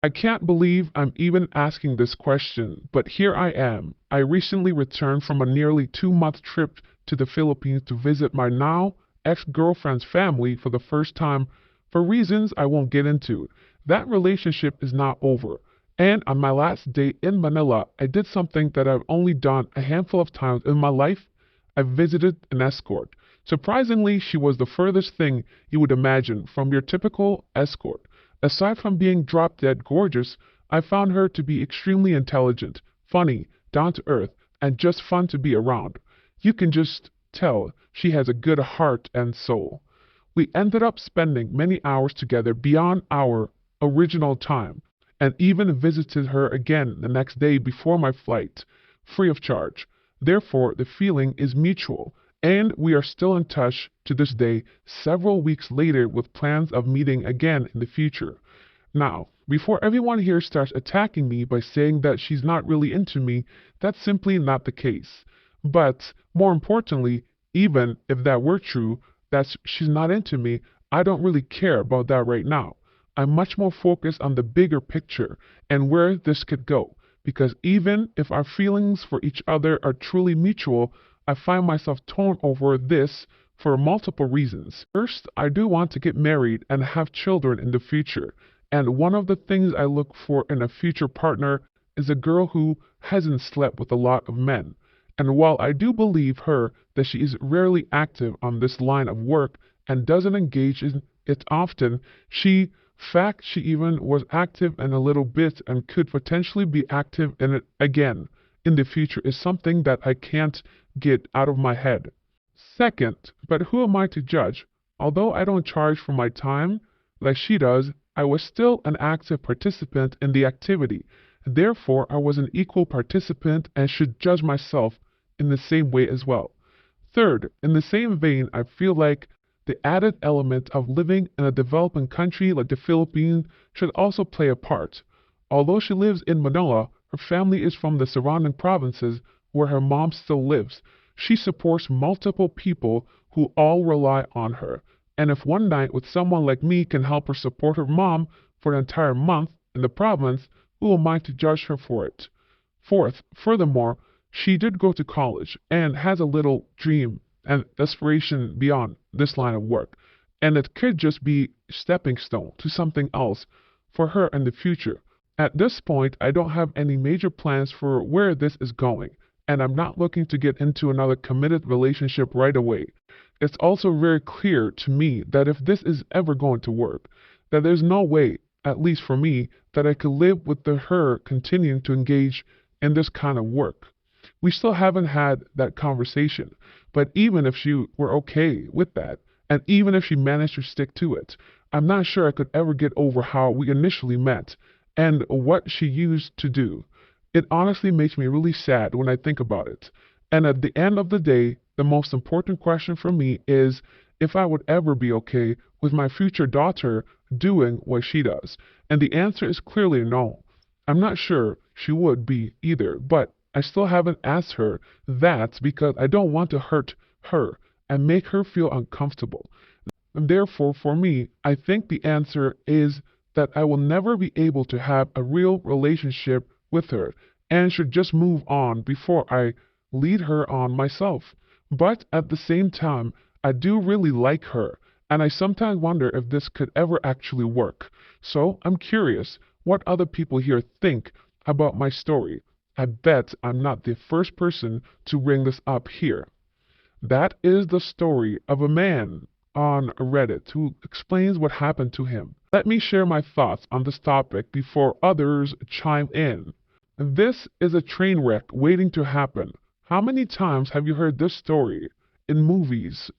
I can't believe I'm even asking this question, but here I am. I recently returned from a nearly 2 month trip to the Philippines to visit my now ex-girlfriend's family for the first time for reasons I won't get into. That relationship is not over. And on my last day in Manila, I did something that I've only done a handful of times in my life. I visited an escort. Surprisingly, she was the furthest thing you would imagine from your typical escort. Aside from being drop dead gorgeous, I found her to be extremely intelligent, funny, down to earth, and just fun to be around. You can just tell she has a good heart and soul. We ended up spending many hours together beyond our original time, and even visited her again the next day before my flight, free of charge. Therefore, the feeling is mutual, and we are still in touch to this day, several weeks later, with plans of meeting again in the future. Now, before everyone here starts attacking me by saying that she's not really into me, that's simply not the case. But, more importantly, even if that were true, that she's not into me, I don't really care about that right now. I'm much more focused on the bigger picture and where this could go. Because even if our feelings for each other are truly mutual, I find myself torn over this for multiple reasons. First, I do want to get married and have children in the future. And one of the things I look for in a future partner is a girl who hasn't slept with a lot of men. And while I do believe her that she is rarely active on this line of work and doesn't engage in it often, she even was active in a little bit and could potentially be active in it again in the future is something that I can't get out of my head. Second, but who am I to judge? Although I don't charge for my time like she does, I was still an active participant in the activity. Therefore, I was an equal participant and should judge myself in the same way as well. Third, in the same vein, I feel like the added element of living in a developing country like the Philippines should also play a part. Although she lives in Manila, her family is from the surrounding provinces where her mom still lives. She supports multiple people who all rely on her. And if one night with someone like me can help her support her mom for an entire month in the province, who am I to judge her for it? Fourth, furthermore, she did go to college and has a little dream and aspiration beyond this line of work, and it could just be stepping stone to something else for her in the future. At this point, I don't have any major plans for where this is going, and I'm not looking to get into another committed relationship right away. It's also very clear to me that if this is ever going to work, that there's no way, at least for me, that I could live with her continuing to engage in this kind of work. We still haven't had that conversation, but even if she were okay with that, and even if she managed to stick to it, I'm not sure I could ever get over how we initially met and what she used to do. It honestly makes me really sad when I think about it. And at the end of the day, the most important question for me is if I would ever be okay with my future daughter doing what she does. And the answer is clearly no. I'm not sure she would be either, but I still haven't asked her that because I don't want to hurt her and make her feel uncomfortable. And therefore, for me, I think the answer is that I will never be able to have a real relationship with her and should just move on before I lead her on myself. But at the same time, I do really like her, and I sometimes wonder if this could ever actually work. So I'm curious what other people here think about my story. I bet I'm not the first person to bring this up here. That is the story of a man on Reddit who explains what happened to him. Let me share my thoughts on this topic before others chime in. This is a train wreck waiting to happen. How many times have you heard this story in movies,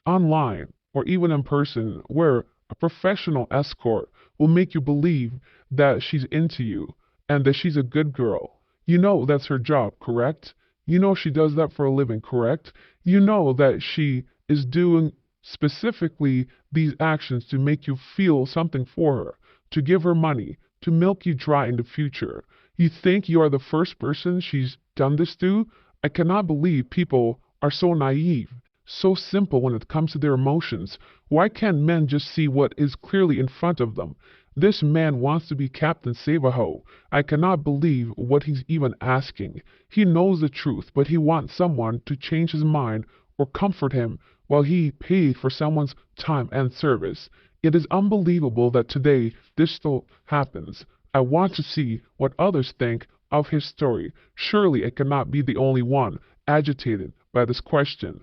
online, or even in person, where a professional escort will make you believe that she's into you and that she's a good girl? You know that's her job, correct? You know she does that for a living, correct? You know that she is doing specifically these actions to make you feel something for her, to give her money, to milk you dry in the future. You think you are the first person she's done this to? I cannot believe people are so naive, so simple when it comes to their emotions. Why can't men just see what is clearly in front of them? This man wants to be Captain Save-A-Ho. I cannot believe what he's even asking. He knows the truth, but he wants someone to change his mind or comfort him while he paid for someone's time and service. It is unbelievable that today this still happens. I want to see what others think of his story. Surely it cannot be the only one agitated by this question.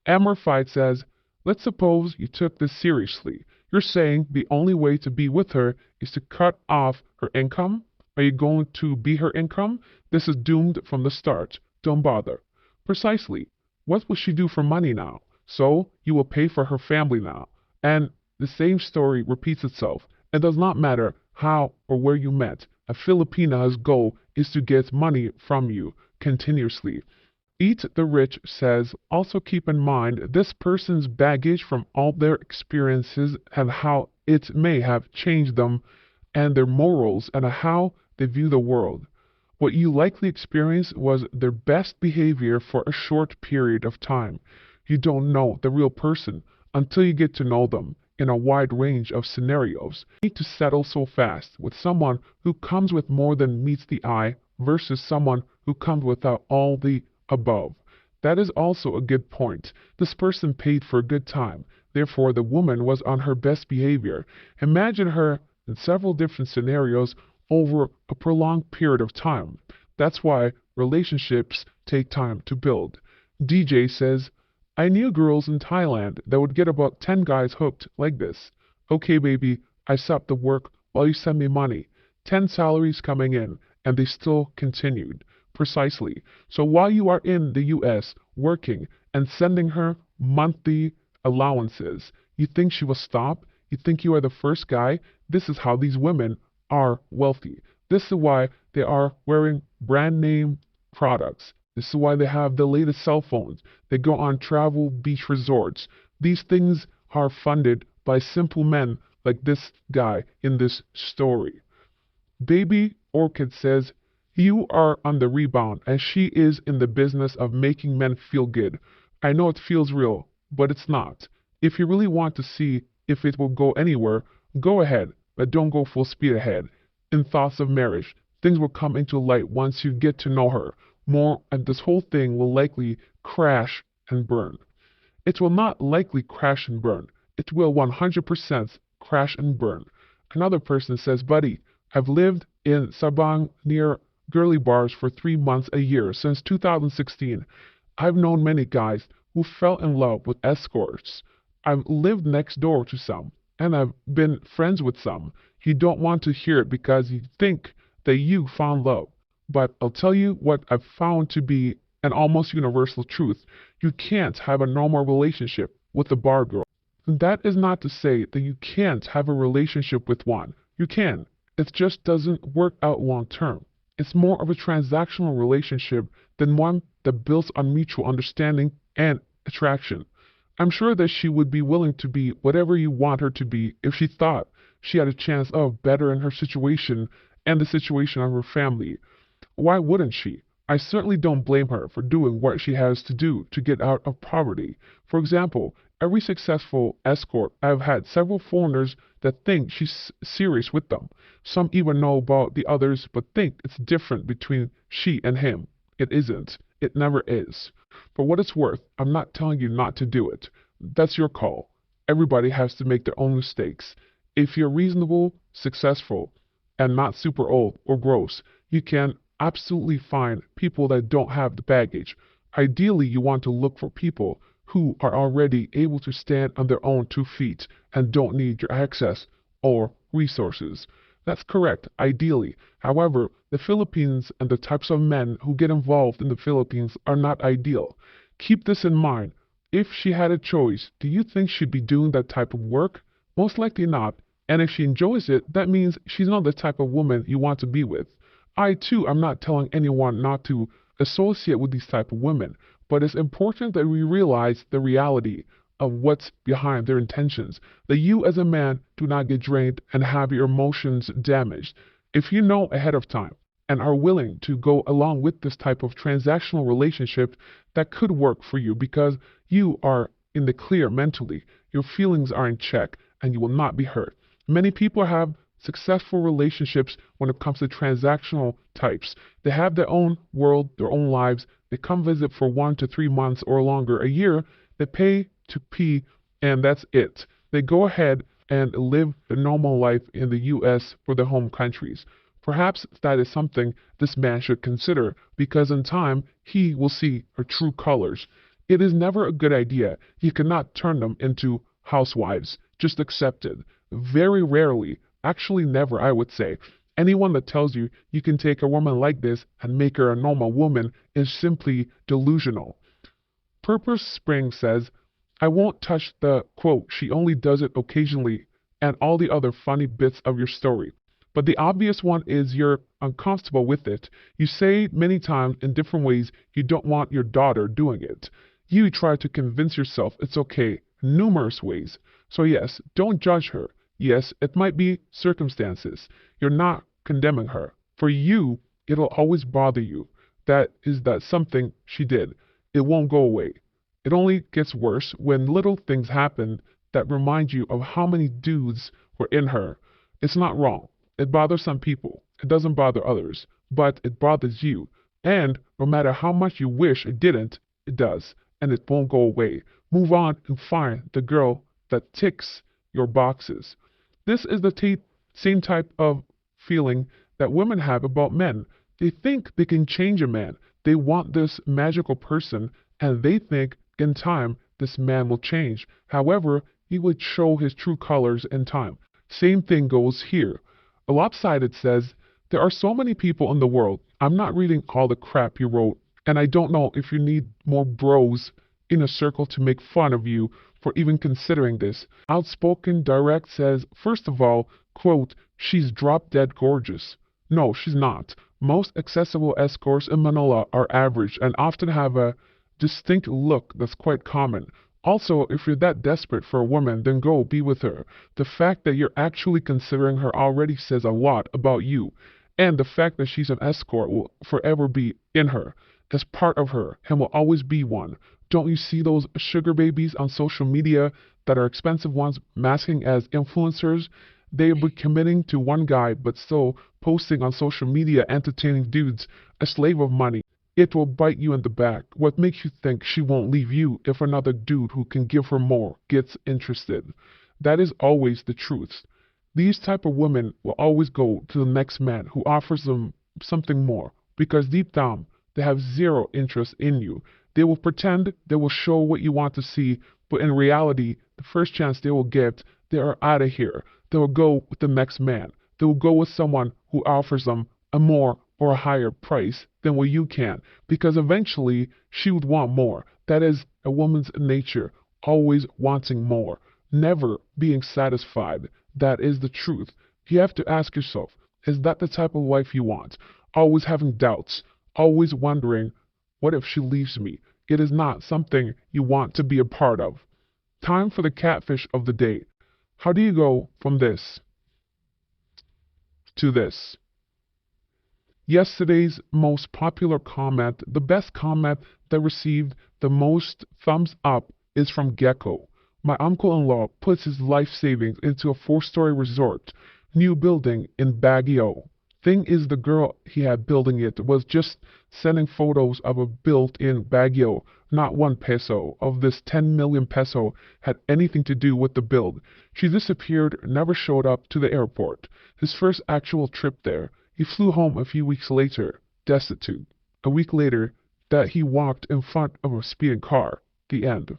Amorphite says, let's suppose you took this seriously. You're saying the only way to be with her is to cut off her income? Are you going to be her income? This is doomed from the start. Don't bother. Precisely. What will she do for money now? So you will pay for her family now. And the same story repeats itself. It does not matter how or where you met. A Filipina's goal is to get money from you continuously. Eat the Rich says, also keep in mind this person's baggage from all their experiences and how it may have changed them and their morals and how they view the world. What you likely experienced was their best behavior for a short period of time. You don't know the real person until you get to know them in a wide range of scenarios. You need to settle so fast with someone who comes with more than meets the eye versus someone who comes without all the above. That is also a good point. This person paid for a good time. Therefore, the woman was on her best behavior. Imagine her in several different scenarios over a prolonged period of time. That's why relationships take time to build. DJ says, I knew girls in Thailand that would get about 10 guys hooked like this. Okay, baby, I stopped the work while you send me money. 10 salaries coming in, and they still continued. Precisely. So while you are in the US working and sending her monthly allowances, you think she will stop? You think you are the first guy? This is how these women are wealthy. This is why they are wearing brand name products. This is why they have the latest cell phones. They go on travel beach resorts. These things are funded by simple men like this guy in this story. Baby Orchid says, you are on the rebound, and she is in the business of making men feel good. I know it feels real, but it's not. If you really want to see if it will go anywhere, go ahead, but don't go full speed ahead. In thoughts of marriage, things will come into light once you get to know her more, and this whole thing will likely crash and burn. It will not likely crash and burn. It will 100% crash and burn. Another person says, buddy, I've lived in Sabang near girly bars for 3 months a year since 2016. I've known many guys who fell in love with escorts. I've lived next door to some, and I've been friends with some. You don't want to hear it because you think that you found love. But I'll tell you what I've found to be an almost universal truth. You can't have a normal relationship with a bar girl. And that is not to say that you can't have a relationship with one. You can. It just doesn't work out long term. It's more of a transactional relationship than one that builds on mutual understanding and attraction. I'm sure that she would be willing to be whatever you want her to be if she thought she had a chance of bettering her situation and the situation of her family. Why wouldn't she? I certainly don't blame her for doing what she has to do to get out of poverty. For example, every successful escort I've had several foreigners that think she's serious with them. Some even know about the others but think it's different between she and him. It isn't. It never is. For what it's worth, I'm not telling you not to do it. That's your call. Everybody has to make their own mistakes. If you're reasonable, successful, and not super old or gross, you can absolutely find people that don't have the baggage. Ideally, you want to look for people who are already able to stand on their own 2 feet and don't need your access or resources. That's correct, ideally. However, the Philippines and the types of men who get involved in the Philippines are not ideal. Keep this in mind. If she had a choice, do you think she'd be doing that type of work? Most likely not. And if she enjoys it, that means she's not the type of woman you want to be with. I too am not telling anyone not to associate with these type of women, but it's important that we realize the reality of what's behind their intentions, that you as a man do not get drained and have your emotions damaged. If you know ahead of time and are willing to go along with this type of transactional relationship, that could work for you because you are in the clear mentally, your feelings are in check, and you will not be hurt. Many people have successful relationships when it comes to transactional types. They have their own world, their own lives. They come visit for 1 to 3 months or longer, a year. They pay to pee, and that's it. They go ahead and live the normal life in the U.S. for their home countries. Perhaps that is something this man should consider, because in time he will see her true colors. It is never a good idea. You cannot turn them into housewives. Just accept it. Very rarely, actually never, I would say. Anyone that tells you you can take a woman like this and make her a normal woman is simply delusional. Purpose Spring says, I won't touch the quote, she only does it occasionally, and all the other funny bits of your story. But the obvious one is you're uncomfortable with it. You say many times in different ways you don't want your daughter doing it. You try to convince yourself it's okay in numerous ways. So yes, don't judge her. Yes, it might be circumstances. You're not condemning her. For you, it'll always bother you. That something she did. It won't go away. It only gets worse when little things happen that remind you of how many dudes were in her. It's not wrong. It bothers some people. It doesn't bother others. But it bothers you. And no matter how much you wish it didn't, it does. And it won't go away. Move on and find the girl that ticks your boxes. This is the same type of feeling that women have about men. They think they can change a man. They want this magical person, and they think in time this man will change. However, he would show his true colors in time. Same thing goes here. A lopsided says, there are so many people in the world. I'm not reading all the crap you wrote, and I don't know if you need more bros in a circle to make fun of you for even considering this. Outspoken Direct says, first of all, quote, she's drop dead gorgeous. No, she's not. Most accessible escorts in Manila are average and often have a distinct look that's quite common. Also, if you're that desperate for a woman, then go be with her. The fact that you're actually considering her already says a lot about you. And the fact that she's an escort will forever be in her, as part of her, and will always be one. Don't you see those sugar babies on social media that are expensive ones masking as influencers? They will be committing to one guy but still posting on social media entertaining dudes, a slave of money. It will bite you in the back. What makes you think she won't leave you if another dude who can give her more gets interested? That is always the truth. These type of women will always go to the next man who offers them something more, because deep down they have zero interest in you. They will pretend they will show what you want to see, but in reality, the first chance they will get, they are out of here. They will go with the next man. They will go with someone who offers them a more or a higher price than what you can, because eventually she would want more. That is a woman's nature, always wanting more, never being satisfied. That is the truth. You have to ask yourself, is that the type of wife you want? Always having doubts, always wondering, what if she leaves me? It is not something you want to be a part of. Time for the catfish of the day. How do you go from this to this? Yesterday's most popular comment, the best comment that received the most thumbs up, is from Gecko. My uncle-in-law puts his life savings into a 4-story resort, new building in Baguio. Thing is, the girl he had building it was just sending photos of a built in Baguio. Not 1 peso of this 10 million peso had anything to do with the build. She disappeared, never showed up to the airport. His first actual trip there. He flew home a few weeks later, destitute. A week later, that he walked in front of a speeding car. The end.